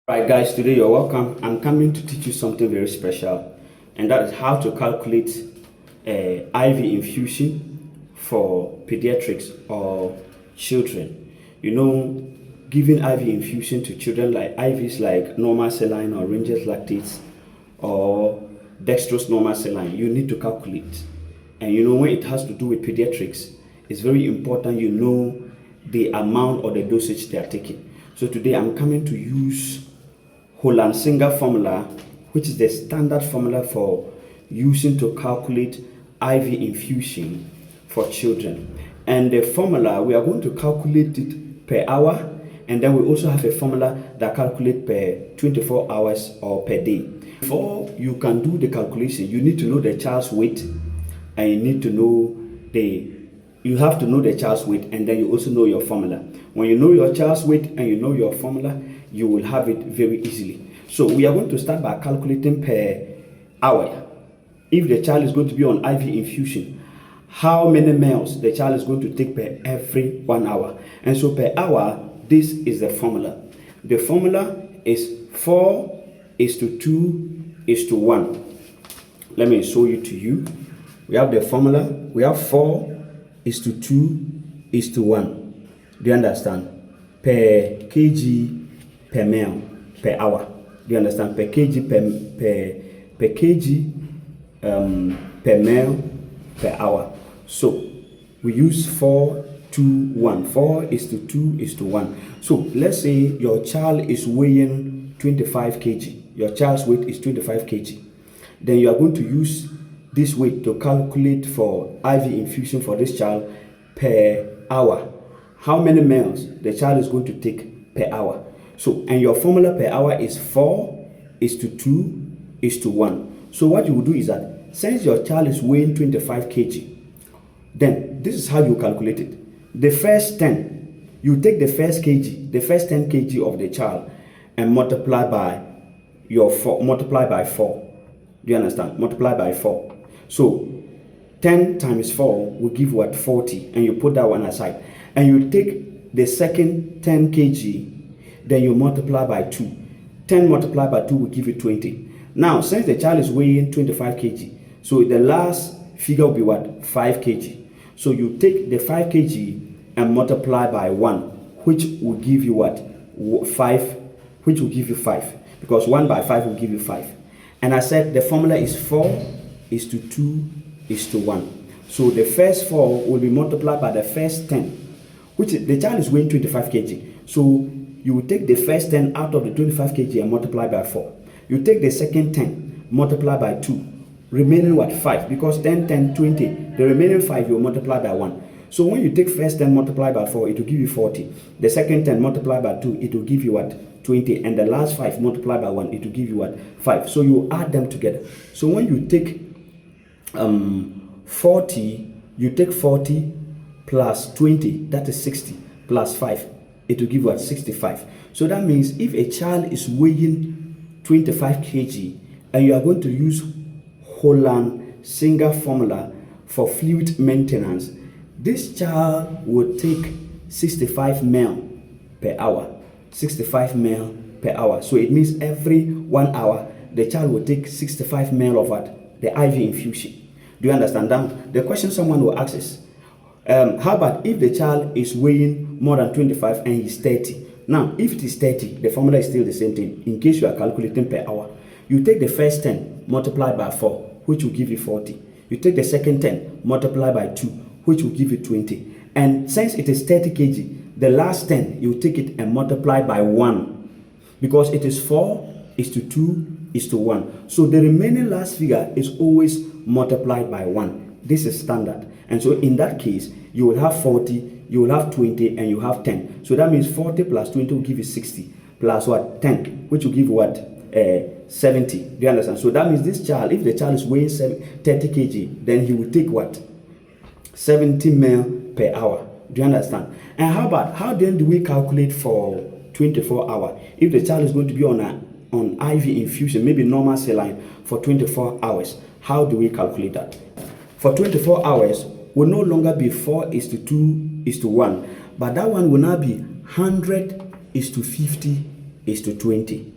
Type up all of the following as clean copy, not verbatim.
Right, guys, today you're welcome. I'm coming to teach you something very special, and that is how to calculate IV infusion for pediatrics or children. Giving IV infusion to children, like IVs like normal saline or Ranger's lactates or dextrose normal saline, you need to calculate. And when it has to do with pediatrics, it's very important the amount or the dosage they are taking. So today I'm coming to use Holland sengar formula, which is the standard formula for using to calculate IV infusion for children. And the formula, we are going to calculate it per hour, and then we also have a formula that calculates per 24 hours or per day. Before you can do the calculation, you need to know the child's weight, and you have to know the child's weight, and then you also know your formula. When you know your child's weight and you know your formula, you will have it very easily. So we are going to start by calculating per hour. If the child is going to be on IV infusion, how many ml the child is going to take per every 1 hour. And so per hour, this is the formula. The formula is 4:2:1. Let me show it to you. We have the formula. We have 4:2:1. Do you understand? Per kg per ml per hour. Do you understand? Per kg per kg per ml per hour. So we use 4:2:1. 4:2:1. So let's say your child is weighing 25 kg. Your child's weight is 25 kg. Then you are going to use this weight to calculate for IV infusion for this child per hour. How many ml the child is going to take per hour. So, and your formula per hour is 4:2:1. So what you will do is that, since your child is weighing 25 kg, then this is how you calculate it. The first 10, you take the first 10 kg of the child and multiply by 4. Do you understand? Multiply by 4. So 10 times 4 will give what? 40, and you put that one aside. And you take the second 10 kg, then you multiply by 2. 10 multiplied by 2 will give you 20. Now, since the child is weighing 25 kg, so the last figure will be what? 5 kg. So you take the 5 kg and multiply by 1, which will give you what? 5, which will give you 5. Because 1 by 5 will give you 5. And I said the formula is 4:2:1. So the first 4 will be multiplied by the first 10, which the child is weighing 25 kg. So you will take the first 10 out of the 25 kg and multiply by 4. You take the second 10, multiply by 2, remaining what? 5, because 10, 10, 20, the remaining 5 you will multiply by 1. So when you take first 10 multiply by 4, it will give you 40. The second 10 multiply by 2, it will give you what? 20. And the last 5 multiply by 1, it will give you what? 5. So you add them together. So when you take 40, you take 40 plus 20, that is 60, plus 5, it will give what? 65. So that means if a child is weighing 25 kg and you are going to use Holland sengar formula for fluid maintenance, this child will take 65 ml per hour. 65 ml per hour. So it means every 1 hour, the child will take 65 ml of what? The IV infusion. Do you understand that? The question someone will ask is, how about if the child is weighing more than 25 and he's 30? Now, if it is 30, the formula is still the same thing. In case you are calculating per hour, you take the first 10, multiply by 4, which will give you 40. You take the second 10, multiply by 2, which will give you 20. And since it is 30 kg, the last 10, you take it and multiply by 1, because it is 4:2:1. So the remaining last figure is always multiplied by 1. This is standard. And so in that case, you will have 40, you will have 20, and you have 10. So that means 40 plus 20 will give you 60, plus what? 10, which will give you what? 70. Do you understand? So that means this child, if the child is weighing 30 kg, then he will take what? 70 ml per hour. Do you understand? And how then do we calculate for 24 hours? If the child is going to be on IV infusion, maybe normal saline for 24 hours, how do we calculate that? For 24 hours, will no longer be 4:2:1, but that one will now be 100:50 is to 20. Do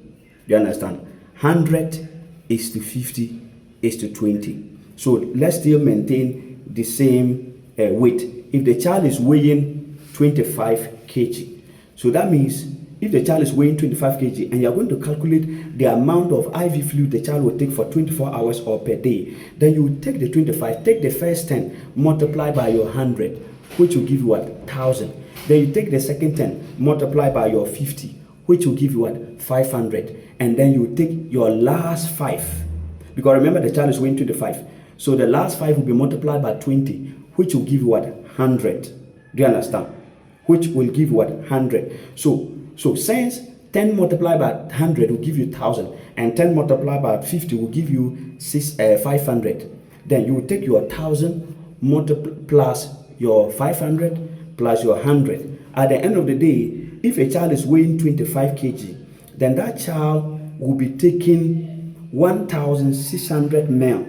you understand? 100 is to 50 is to 20. So let's still maintain the same weight. If the child is weighing 25 kg, so that means if the child is weighing 25 kg and you are going to calculate the amount of IV fluid the child will take for 24 hours or per day, then you will take the 25, take the first 10, multiply by your 100, which will give you what? 1,000. Then you take the second 10, multiply by your 50, which will give you what? 500. And then you take your last 5. Because remember the child is weighing 25. So the last 5 will be multiplied by 20, which will give you what? 100. Do you understand? Which will give you what? 100. So since 10 multiplied by 100 will give you 1,000, and 10 multiplied by 50 will give you 500, then you will take your 1,000 plus your 500 plus your 100. At the end of the day, if a child is weighing 25 kg, then that child will be taking 1,600 ml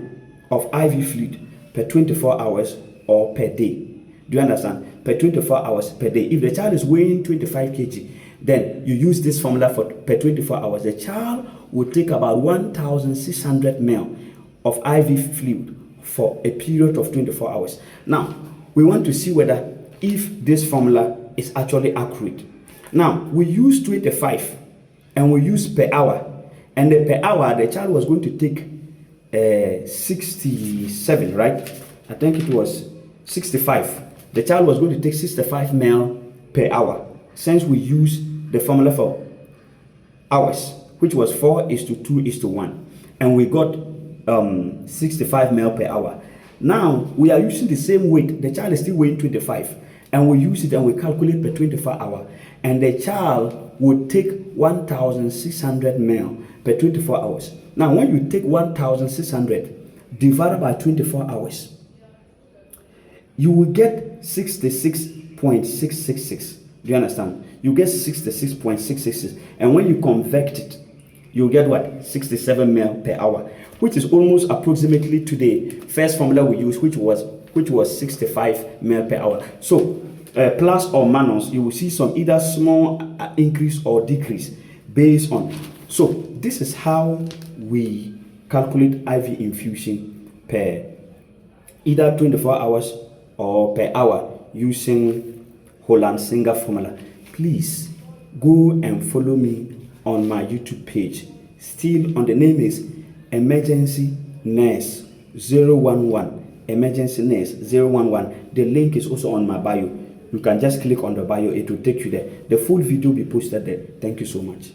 of IV fluid per 24 hours or per day. Do you understand? Per 24 hours per day. If the child is weighing 25 kg, then you use this formula for per 24 hours. The child will take about 1,600 ml of IV fluid for a period of 24 hours. Now, we want to see whether if this formula is actually accurate. Now, we use 25 and we use per hour. And per hour, the child was going to take 67, right? I think it was 65. The child was going to take 65 ml per hour. Since we use the formula for hours, which was 4:2:1, and we got 65 ml per hour. Now we are using the same weight. The child is still weighing 25, and we use it and we calculate per 24 hour, and the child would take 1,600 ml per 24 hours. Now when you take 1,600 divided by 24 hours, you will get 66.666. Do you understand? You get 66.666, and when you convert it, you get what? 67 ml per hour, which is almost approximately to the first formula we used, which was 65 ml per hour. So plus or minus, you will see some either small increase or decrease based on. So this is how we calculate IV infusion per either 24 hours or per hour using Holland sengar formula. Please go and follow me on my YouTube page. Still on the name is Emergency Nurse 011. Emergency Nurse 011. The link is also on my bio. You can just click on the bio, it will take you there. The full video will be posted there. Thank you so much.